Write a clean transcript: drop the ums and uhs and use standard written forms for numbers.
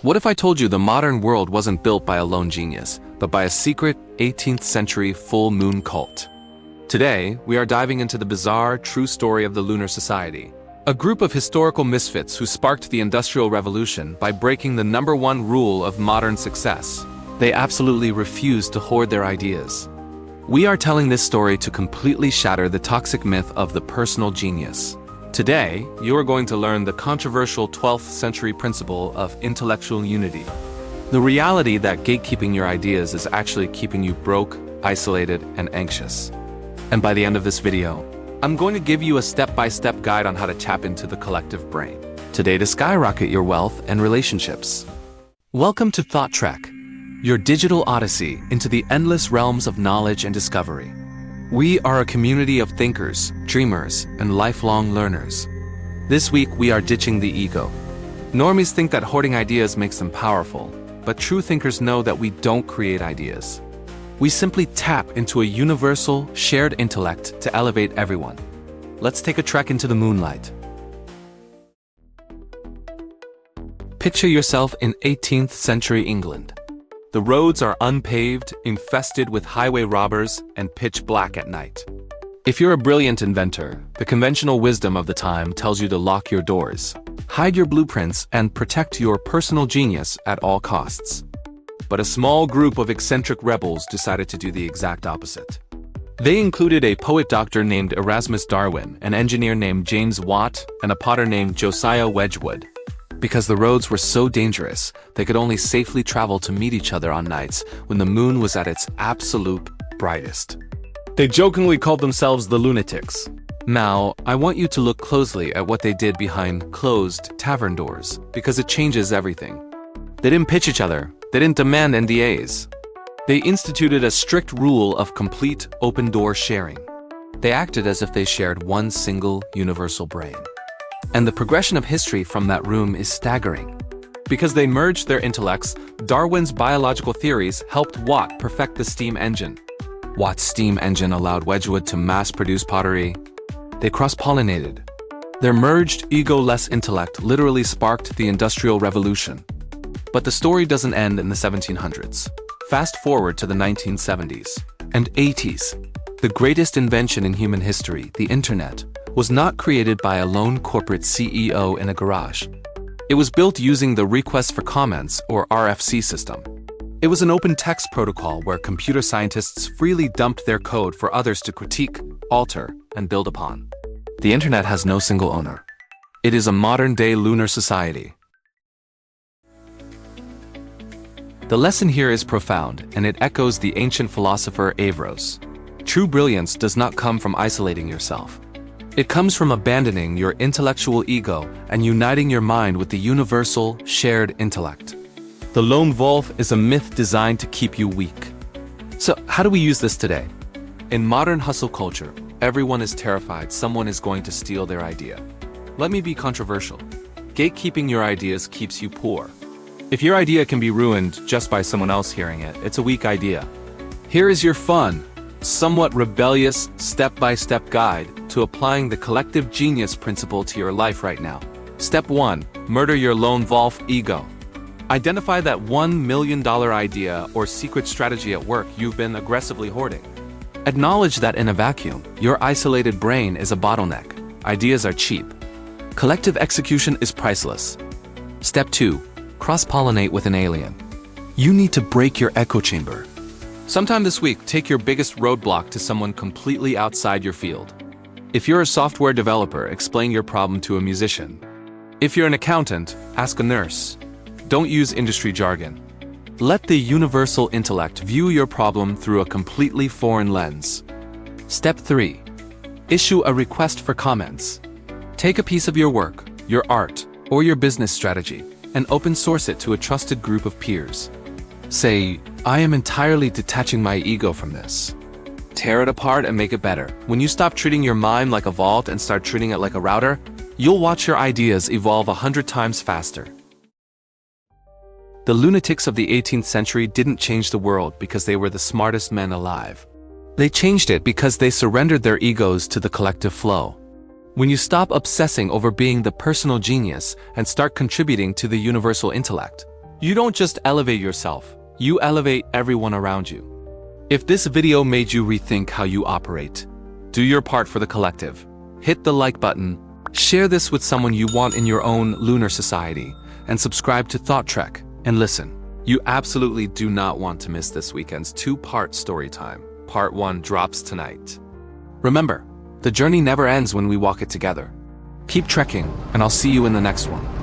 What if I told you the modern world wasn't built by a lone genius, but by a secret 18th century full moon cult? Today, we are diving into the bizarre, true story of the Lunar Society, a group of historical misfits who sparked the Industrial Revolution by breaking the #1 rule of modern success. They absolutely refused to hoard their ideas. We are telling this story to completely shatter the toxic myth of the personal genius. Today, you are going to learn the controversial 12th century principle of intellectual unity. The reality that gatekeeping your ideas is actually keeping you broke, isolated, and anxious. And by the end of this video, I'm going to give you a step-by-step guide on how to tap into the collective brain today to skyrocket your wealth and relationships. Welcome to Thought Trek, your digital odyssey into the endless realms of knowledge and discovery. We are a community of thinkers, dreamers, and lifelong learners. This week, we are ditching the ego. Normies think that hoarding ideas makes them powerful, but true thinkers know that we don't create ideas. We simply tap into a universal, shared intellect to elevate everyone. Let's take a trek into the moonlight. Picture yourself in 18th century England. The roads are unpaved, infested with highway robbers, and pitch black at night. If you're a brilliant inventor, the conventional wisdom of the time tells you to lock your doors, hide your blueprints, and protect your personal genius at all costs. But a small group of eccentric rebels decided to do the exact opposite. They included a poet doctor named Erasmus Darwin, an engineer named James Watt, and a potter named Josiah Wedgwood. Because the roads were so dangerous, they could only safely travel to meet each other on nights when the moon was at its absolute brightest. They jokingly called themselves the lunatics. Now, I want you to look closely at what they did behind closed tavern doors, because it changes everything. They didn't pitch each other, they didn't demand NDAs. They instituted a strict rule of complete open-door sharing. They acted as if they shared one single universal brain. And the progression of history from that room is staggering. Because they merged their intellects, Darwin's biological theories helped Watt perfect the steam engine. Watt's steam engine allowed Wedgwood to mass-produce pottery. They cross-pollinated. Their merged, ego-less intellect literally sparked the Industrial Revolution. But the story doesn't end in the 1700s. Fast forward to the 1970s and 80s. The greatest invention in human history, the internet, was not created by a lone corporate CEO in a garage. It was built using the Request for Comments, or RFC system. It was an open text protocol where computer scientists freely dumped their code for others to critique, alter, and build upon. The internet has no single owner. It is a modern-day Lunar Society. The lesson here is profound, and it echoes the ancient philosopher Averroes. True brilliance does not come from isolating yourself. It comes from abandoning your intellectual ego and uniting your mind with the universal, shared intellect. The lone wolf is a myth designed to keep you weak. So, how do we use this today? In modern hustle culture, everyone is terrified someone is going to steal their idea. Let me be controversial. Gatekeeping your ideas keeps you poor. If your idea can be ruined just by someone else hearing it, it's a weak idea. Here is your fun, somewhat rebellious, step-by-step guide to applying the collective genius principle to your life right now. Step 1. Murder your lone wolf ego. Identify that $1 million idea or secret strategy at work you've been aggressively hoarding. Acknowledge that in a vacuum, your isolated brain is a bottleneck. Ideas are cheap. Collective execution is priceless. Step 2. Cross-pollinate with an alien. You need to break your echo chamber. Sometime this week, take your biggest roadblock to someone completely outside your field. If you're a software developer, explain your problem to a musician. If you're an accountant, ask a nurse. Don't use industry jargon. Let the universal intellect view your problem through a completely foreign lens. Step 3. Issue a request for comments. Take a piece of your work, your art, or your business strategy, and open source it to a trusted group of peers. Say, I am entirely detaching my ego from this. Tear it apart and make it better. When you stop treating your mind like a vault and start treating it like a router, you'll watch your ideas evolve 100 times faster. The lunatics of the 18th century didn't change the world because they were the smartest men alive. They changed it because they surrendered their egos to the collective flow. When you stop obsessing over being the personal genius and start contributing to the universal intellect, You don't just elevate yourself, you elevate everyone around you. If this video made you rethink how you operate, do your part for the collective. Hit the like button, share this with someone you want in your own Lunar Society, and subscribe to Thought Trek and listen. You absolutely do not want to miss this weekend's 2-part story time. Part 1 drops tonight. Remember, the journey never ends when we walk it together. Keep trekking, and I'll see you in the next one.